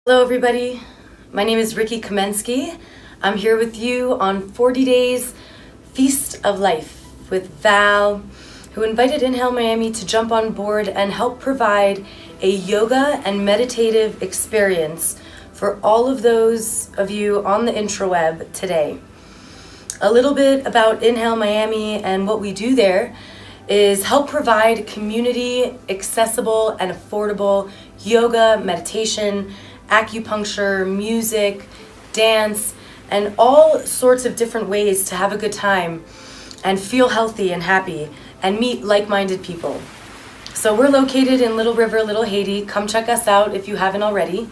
Hello everybody, my name is Rikki Kamensky. I'm here with you on 40 Days Feast of Life with Val, who invited Inhale Miami to jump on board and help provide a yoga and meditative experience for all of those of you on the intraweb today. A little bit about Inhale Miami and what we do there is help provide community, accessible and affordable yoga, meditation, acupuncture, music, dance, and all sorts of different ways to have a good time and feel healthy and happy and meet like-minded people. So we're located in Little River, Little Haiti. Come check us out if you haven't already.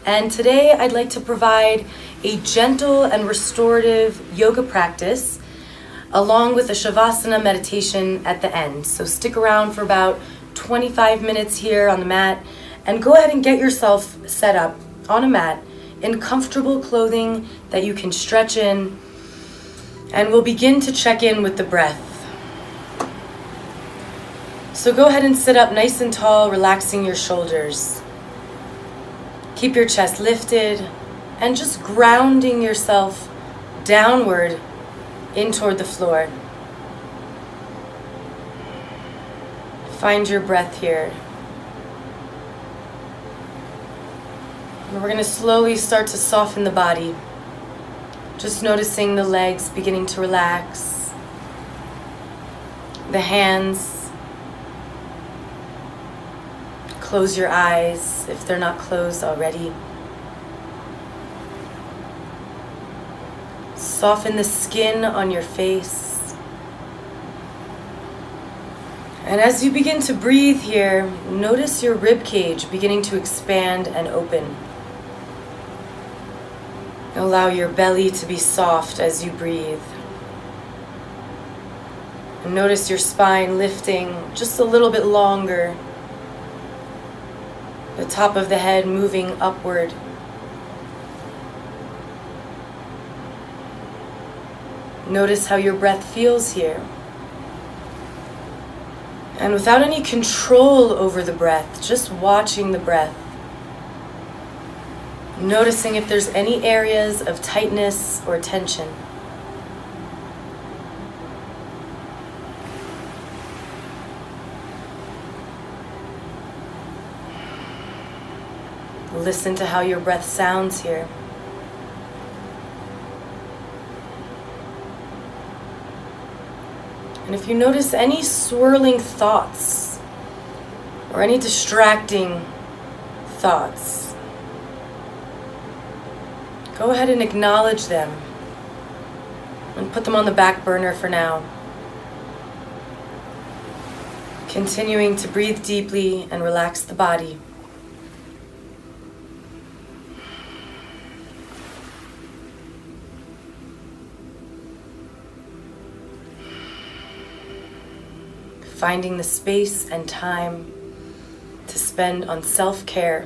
And today I'd like to provide a gentle and restorative yoga practice along with a Shavasana meditation at the end. So stick around for about 25 minutes here on the mat and go ahead and get yourself set up on a mat in comfortable clothing that you can stretch in, and we'll begin to check in with the breath. So go ahead and sit up nice and tall, relaxing your shoulders. Keep your chest lifted and just grounding yourself downward in toward the floor. Find your breath here. And we're going to slowly start to soften the body. Just noticing the legs beginning to relax. The hands. Close your eyes if they're not closed already. Soften the skin on your face. And as you begin to breathe here, notice your rib cage beginning to expand and open. Allow your belly to be soft as you breathe. And notice your spine lifting just a little bit longer. The top of the head moving upward. Notice how your breath feels here. And without any control over the breath, just watching the breath. Noticing if there's any areas of tightness or tension. Listen to how your breath sounds here. And if you notice any swirling thoughts or any distracting thoughts, go ahead and acknowledge them and put them on the back burner for now. Continuing to breathe deeply and relax the body. Finding the space and time to spend on self-care.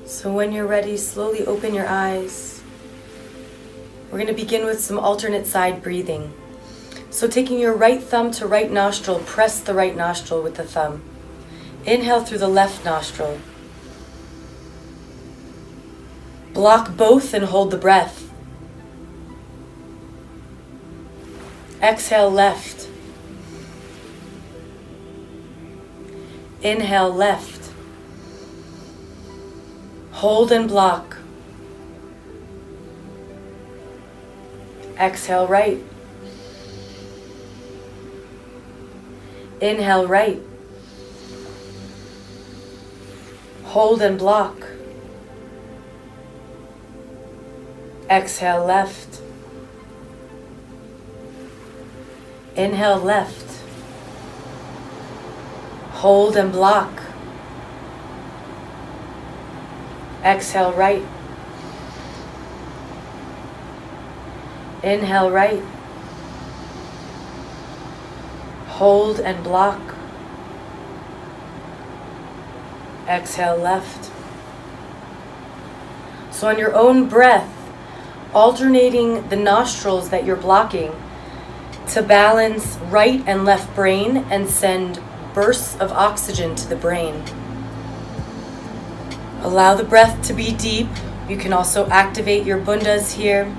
So when you're ready, slowly open your eyes. We're going to begin with some alternate side breathing. So taking your right thumb to right nostril, press the right nostril with the thumb. Inhale through the left nostril. Block both and hold the breath. Exhale left. Inhale left. Hold and block. Exhale right. Inhale right. Hold and block. Exhale left. Inhale left. Hold and block. Exhale right. Inhale right. Hold and block. Exhale left. So on your own breath, alternating the nostrils that you're blocking to balance right and left brain and send bursts of oxygen to the brain. Allow the breath to be deep. You can also activate your bandhas here.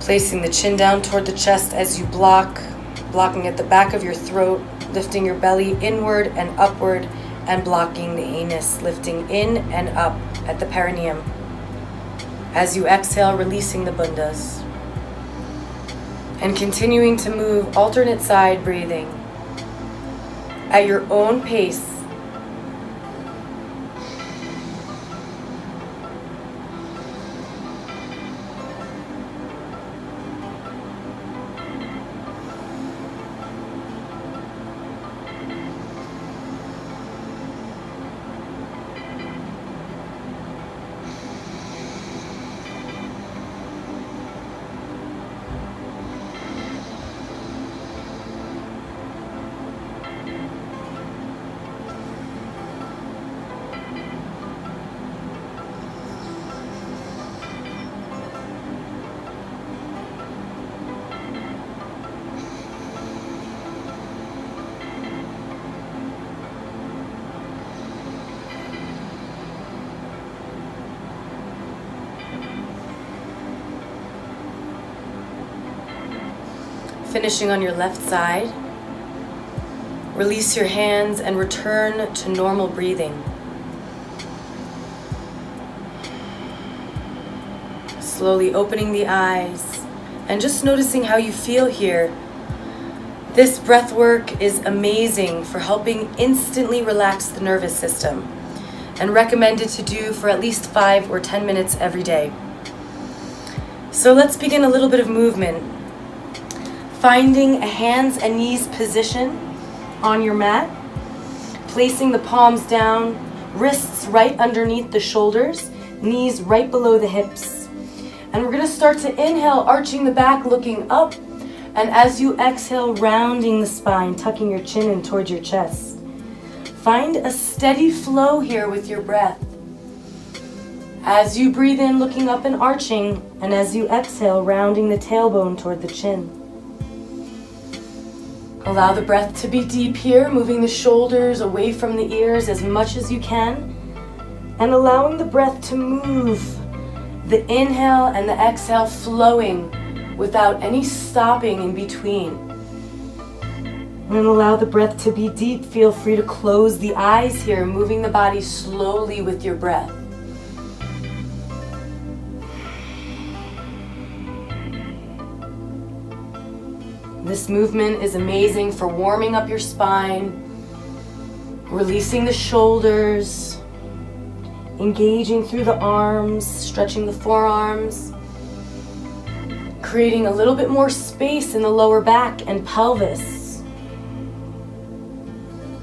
Placing the chin down toward the chest as you blocking at the back of your throat, lifting your belly inward and upward, and blocking the anus, lifting in and up at the perineum. As you exhale, releasing the bandhas. And continuing to move alternate side breathing at your own pace. Finishing on your left side, release your hands and return to normal breathing. Slowly opening the eyes and just noticing how you feel here. This breath work is amazing for helping instantly relax the nervous system and recommended to do for at least 5 or 10 minutes every day. So let's begin a little bit of movement. Finding a hands and knees position on your mat, placing the palms down, wrists right underneath the shoulders, knees right below the hips. And we're going to start to inhale, arching the back, looking up, and as you exhale, rounding the spine, tucking your chin in towards your chest. Find a steady flow here with your breath. As you breathe in, looking up and arching, and as you exhale, rounding the tailbone toward the chin. Allow the breath to be deep here, moving the shoulders away from the ears as much as you can, and allowing the breath to move, the inhale and the exhale flowing without any stopping in between. And allow the breath to be deep. Feel free to close the eyes here, moving the body slowly with your breath. This movement is amazing for warming up your spine, releasing the shoulders, engaging through the arms, stretching the forearms, creating a little bit more space in the lower back and pelvis,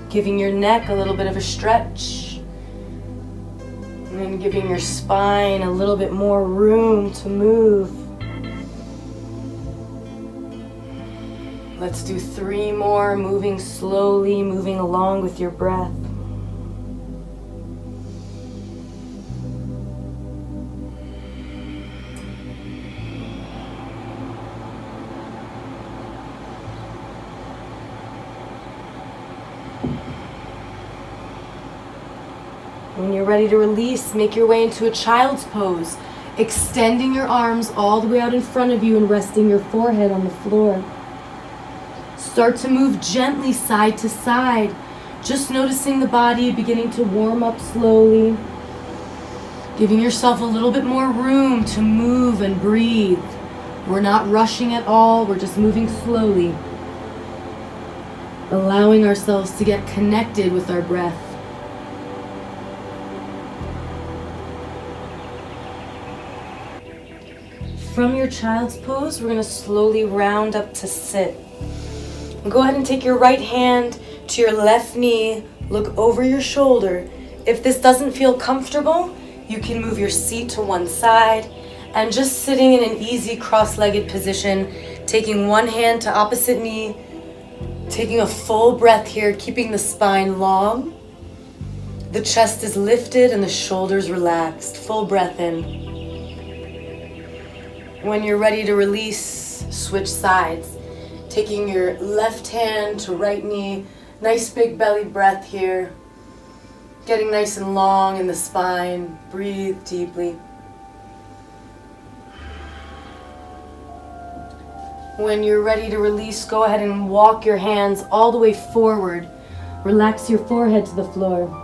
giving your neck a little bit of a stretch, and then giving your spine a little bit more room to move. Let's do 3 more, moving slowly, moving along with your breath. When you're ready to release, make your way into a child's pose, extending your arms all the way out in front of you and resting your forehead on the floor. Start to move gently side to side, just noticing the body beginning to warm up slowly, giving yourself a little bit more room to move and breathe. We're not rushing at all, we're just moving slowly, allowing ourselves to get connected with our breath. From your child's pose, we're going to slowly round up to sit. Go ahead and take your right hand to your left knee, look over your shoulder. If this doesn't feel comfortable, you can move your seat to one side and just sitting in an easy cross-legged position, taking one hand to opposite knee, taking a full breath here, keeping the spine long. The chest is lifted and the shoulders relaxed. Full breath in. When you're ready to release, switch sides. Taking your left hand to right knee. Nice big belly breath here. Getting nice and long in the spine. Breathe deeply. When you're ready to release, go ahead and walk your hands all the way forward. Relax your forehead to the floor.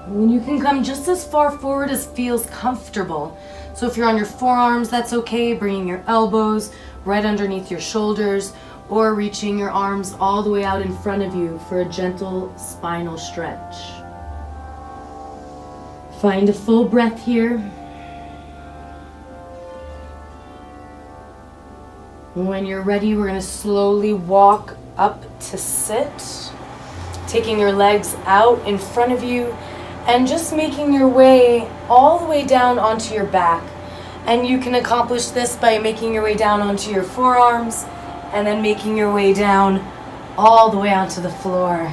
And you can come just as far forward as feels comfortable. So if you're on your forearms, that's okay. Bringing your elbows right underneath your shoulders, or reaching your arms all the way out in front of you for a gentle spinal stretch. Find a full breath here. When you're ready, we're going to slowly walk up to sit, taking your legs out in front of you and just making your way all the way down onto your back. And you can accomplish this by making your way down onto your forearms and then making your way down all the way onto the floor.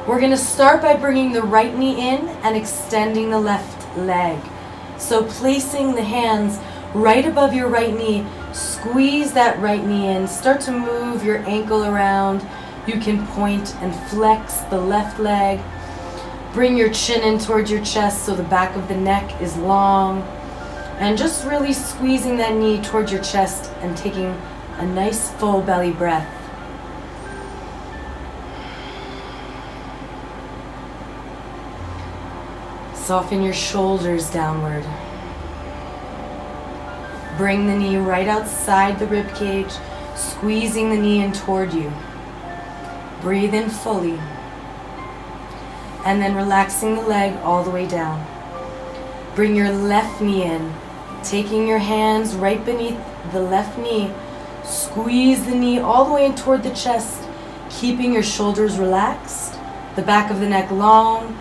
We're going to start by bringing the right knee in and extending the left leg. So placing the hands right above your right knee, squeeze that right knee in, start to move your ankle around. You can point and flex the left leg. Bring your chin in towards your chest so the back of the neck is long. And just really squeezing that knee towards your chest and taking a nice full belly breath. Soften your shoulders downward. Bring the knee right outside the rib cage, squeezing the knee in toward you. Breathe in fully. And then relaxing the leg all the way down. Bring your left knee in, taking your hands right beneath the left knee. Squeeze the knee all the way in toward the chest, keeping your shoulders relaxed, the back of the neck long,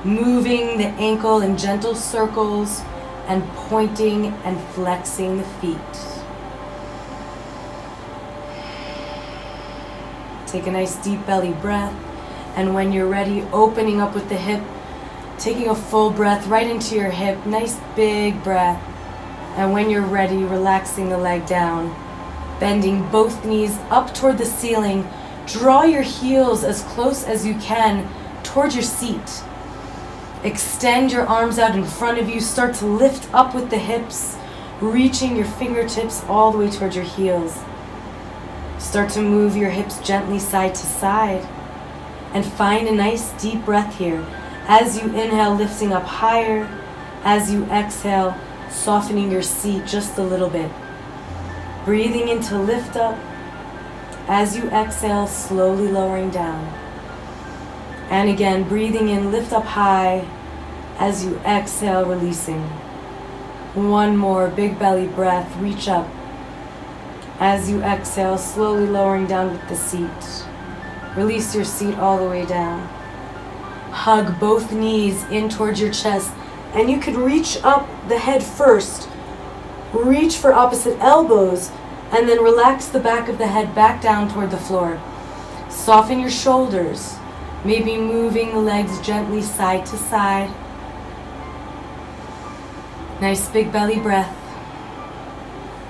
moving the ankle in gentle circles, and pointing and flexing the feet. Take a nice deep belly breath, and when you're ready, opening up with the hip, taking a full breath right into your hip, nice big breath. And when you're ready, relaxing the leg down, bending both knees up toward the ceiling. Draw your heels as close as you can towards your seat. Extend your arms out in front of you. Start to lift up with the hips, reaching your fingertips all the way towards your heels. Start to move your hips gently side to side. And find a nice deep breath here. As you inhale, lifting up higher. As you exhale, softening your seat just a little bit. Breathing in to lift up. As you exhale, slowly lowering down. And again, breathing in, lift up high. As you exhale, releasing. One more big belly breath, reach up. As you exhale, slowly lowering down with the seat. Release your seat all the way down. Hug both knees in towards your chest. And you can reach up the head first. Reach for opposite elbows. And then relax the back of the head back down toward the floor. Soften your shoulders. Maybe moving the legs gently side to side. Nice big belly breath.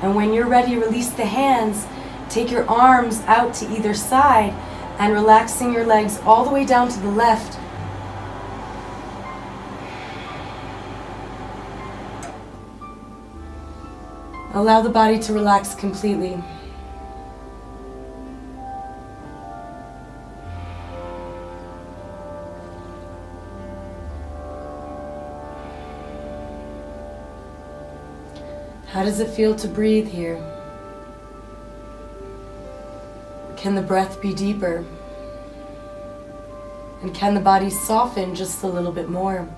And when you're ready, release the hands. Take your arms out to either side and relaxing your legs all the way down to the left. Allow the body to relax completely. How does it feel to breathe here? Can the breath be deeper? And can the body soften just a little bit more?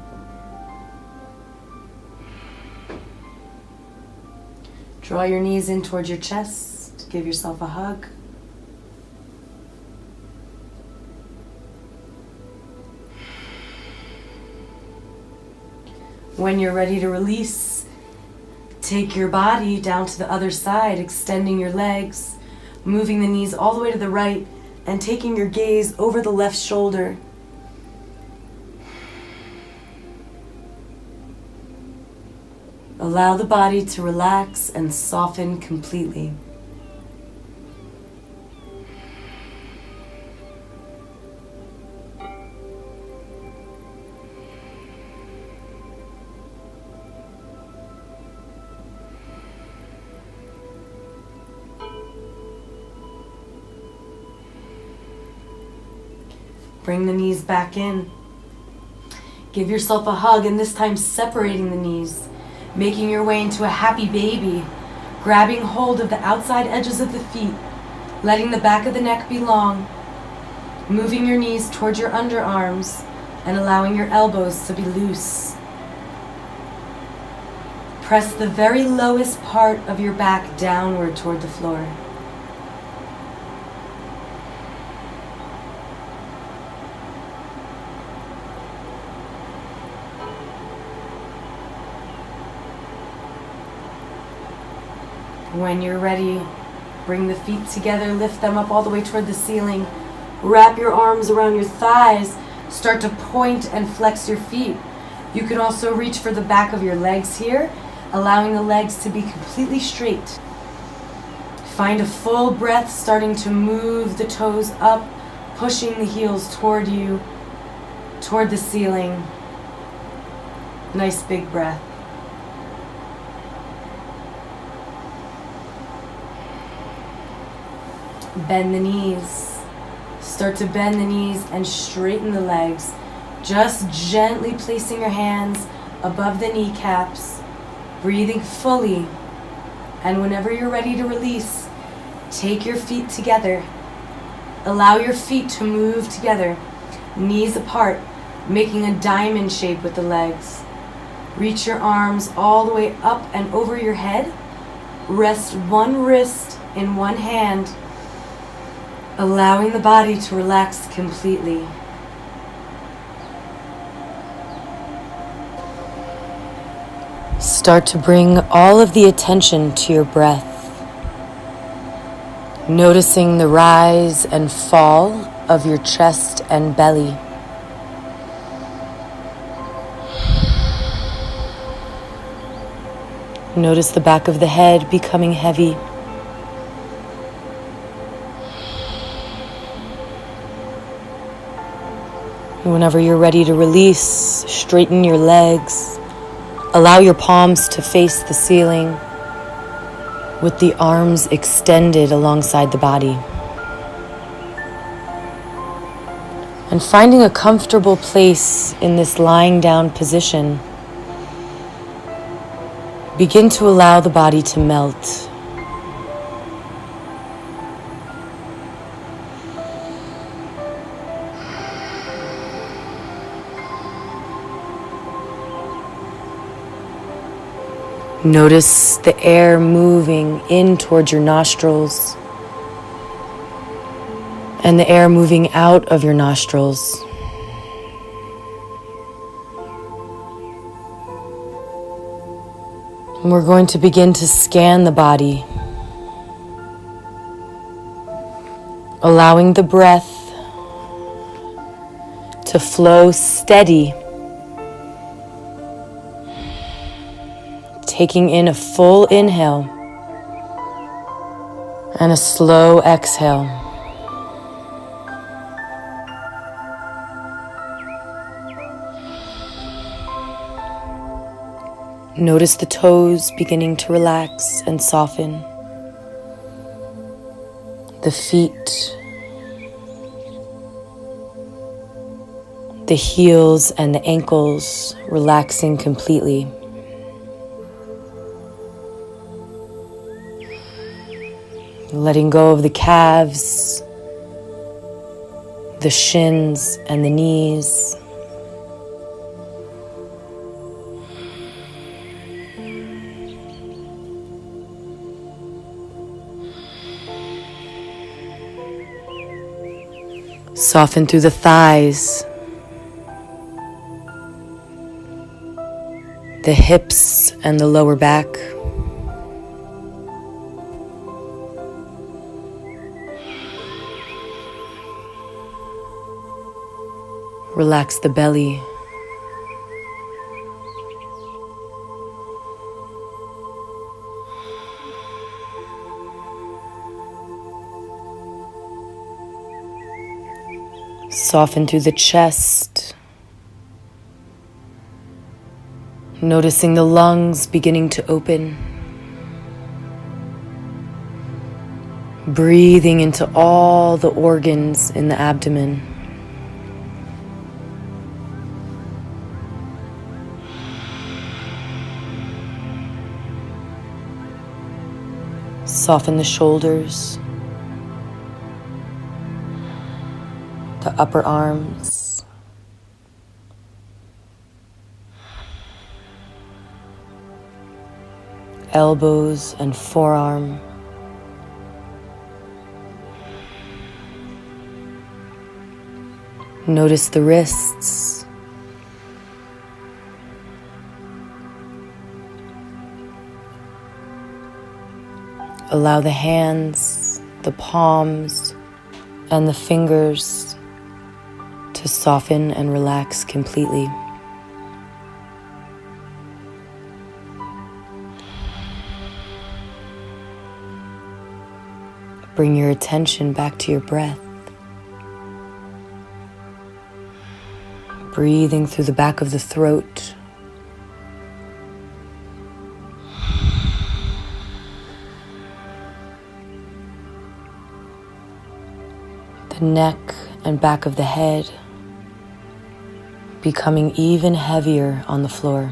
Draw your knees in towards your chest. Give yourself a hug. When you're ready to release, take your body down to the other side, extending your legs, moving the knees all the way to the right, and taking your gaze over the left shoulder. Allow the body to relax and soften completely. Bring the knees back in. Give yourself a hug, and this time separating the knees, making your way into a happy baby, grabbing hold of the outside edges of the feet, letting the back of the neck be long, moving your knees towards your underarms and allowing your elbows to be loose. Press the very lowest part of your back downward toward the floor. When you're ready, bring the feet together, lift them up all the way toward the ceiling. Wrap your arms around your thighs. Start to point and flex your feet. You can also reach for the back of your legs here, allowing the legs to be completely straight. Find a full breath, starting to move the toes up, pushing the heels toward you, toward the ceiling. Nice big breath. Bend the knees. Start to bend the knees and straighten the legs. Just gently placing your hands above the kneecaps, breathing fully. And whenever you're ready to release, take your feet together. Allow your feet to move together, knees apart, making a diamond shape with the legs. Reach your arms all the way up and over your head. Rest one wrist in one hand, allowing the body to relax completely. Start to bring all of the attention to your breath, noticing the rise and fall of your chest and belly. Notice the back of the head becoming heavy. Whenever you're ready to release, straighten your legs. Allow your palms to face the ceiling with the arms extended alongside the body. And finding a comfortable place in this lying down position, begin to allow the body to melt. Notice the air moving in towards your nostrils and the air moving out of your nostrils. And we're going to begin to scan the body, allowing the breath to flow steady, taking in a full inhale and a slow exhale. Notice the toes beginning to relax and soften. The feet, the heels and the ankles relaxing completely. Letting go of the calves, the shins and the knees. Soften through the thighs, the hips and the lower back. Relax the belly. Soften through the chest. Noticing the lungs beginning to open. Breathing into all the organs in the abdomen. Soften the shoulders, the upper arms, elbows and forearm. Notice the wrists. Allow the hands, the palms, and the fingers to soften and relax completely. Bring your attention back to your breath. Breathing through the back of the throat. The neck and back of the head becoming even heavier on the floor.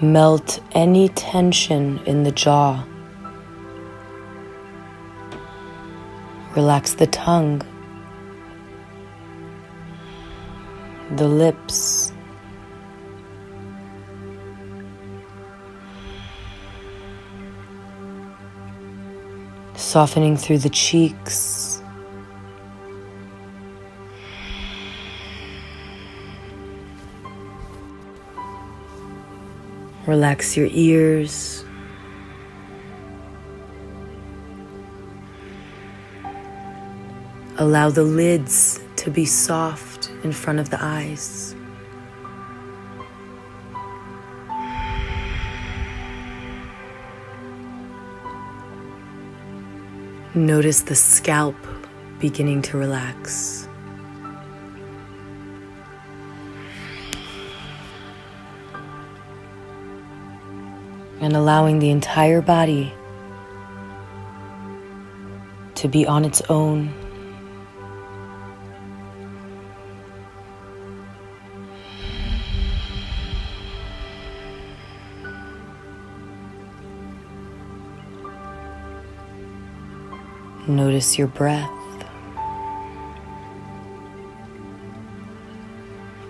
Melt any tension in the jaw. Relax the tongue, the lips, softening through the cheeks, relax your ears, allow the lids to be soft in front of the eyes. Notice the scalp beginning to relax. And allowing the entire body to be on its own. Notice your breath.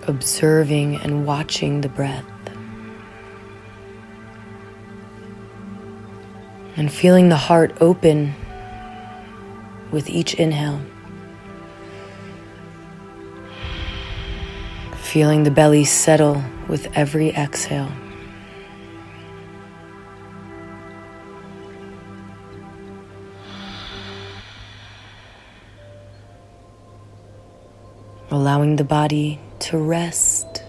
Observing and watching the breath. And feeling the heart open with each inhale. Feeling the belly settle with every exhale. Allowing the body to rest.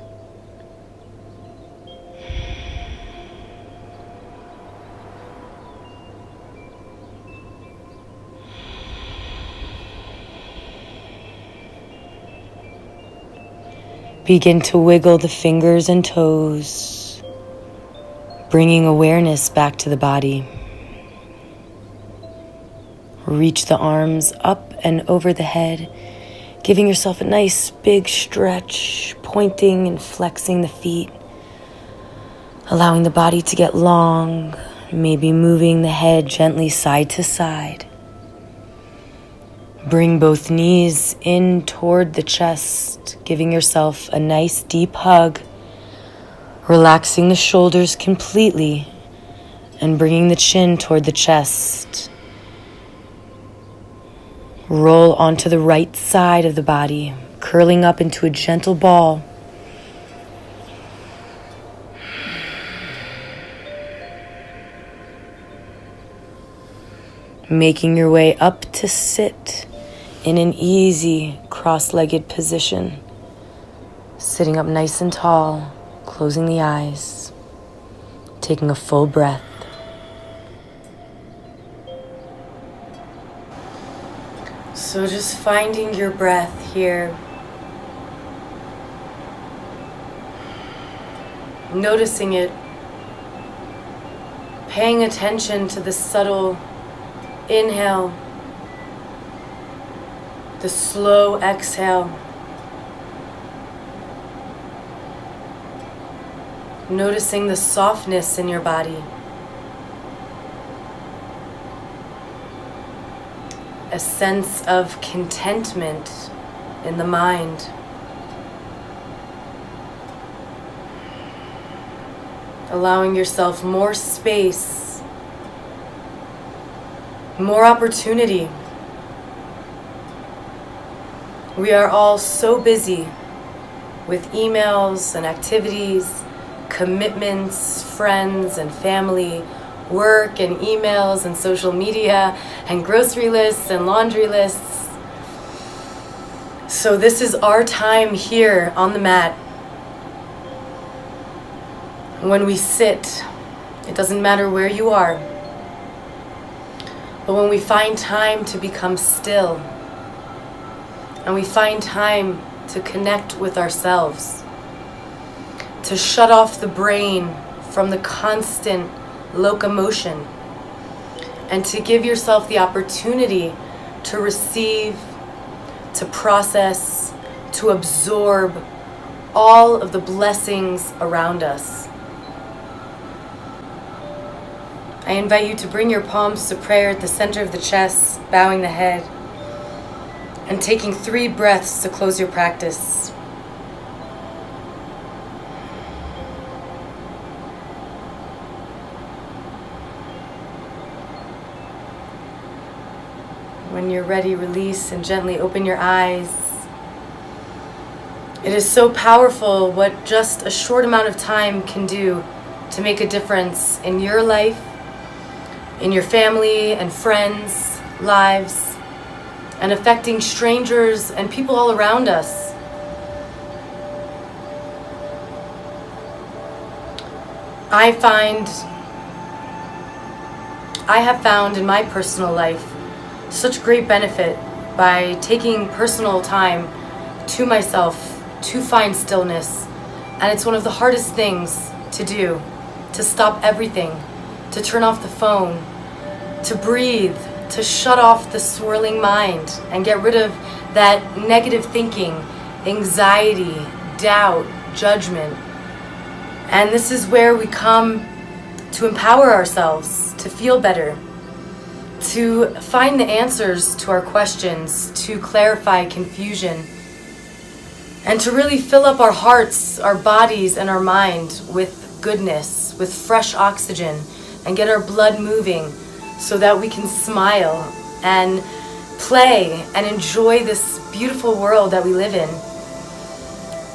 Begin to wiggle the fingers and toes, bringing awareness back to the body. Reach the arms up and over the head, giving yourself a nice big stretch, pointing and flexing the feet, allowing the body to get long, maybe moving the head gently side to side. Bring both knees in toward the chest, giving yourself a nice deep hug, relaxing the shoulders completely and bringing the chin toward the chest. Roll onto the right side of the body, curling up into a gentle ball. making your way up to sit in an easy cross-legged position, sitting up nice and tall, closing the eyes, taking a full breath. So just finding your breath here, noticing it, paying attention to the subtle inhale, the slow exhale, noticing the softness in your body, a sense of contentment in the mind. Allowing yourself more space, more opportunity. We are all so busy with emails and activities, commitments, friends and family, work and emails and social media and grocery lists and laundry lists. So this is our time here on the mat. When we sit, it doesn't matter where you are, but when we find time to become still and we find time to connect with ourselves, to shut off the brain from the constant locomotion, and to give yourself the opportunity to receive, to process, to absorb all of the blessings around us. I invite you to bring your palms to prayer at the center of the chest, bowing the head, and taking 3 breaths to close your practice. When you're ready, release and gently open your eyes. It is so powerful what just a short amount of time can do to make a difference in your life, in your family and friends' lives, and affecting strangers and people all around us. I have found in my personal life such great benefit by taking personal time to myself to find stillness. And it's one of the hardest things to do, to stop everything, to turn off the phone, to breathe, to shut off the swirling mind and get rid of that negative thinking, anxiety, doubt, judgment. And this is where we come to empower ourselves, to feel better, to find the answers to our questions, to clarify confusion, and to really fill up our hearts, our bodies, and our mind with goodness, with fresh oxygen, and get our blood moving so that we can smile and play and enjoy this beautiful world that we live in.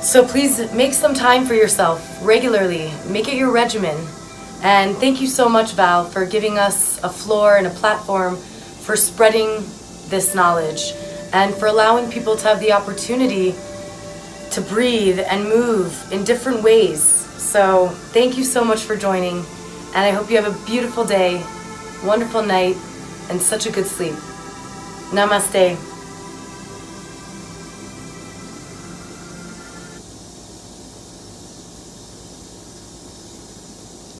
So please make some time for yourself regularly. Make it your regimen. And thank you so much, Val, for giving us a floor and a platform for spreading this knowledge and for allowing people to have the opportunity to breathe and move in different ways. So thank you so much for joining, and I hope you have a beautiful day, wonderful night, and such a good sleep. Namaste.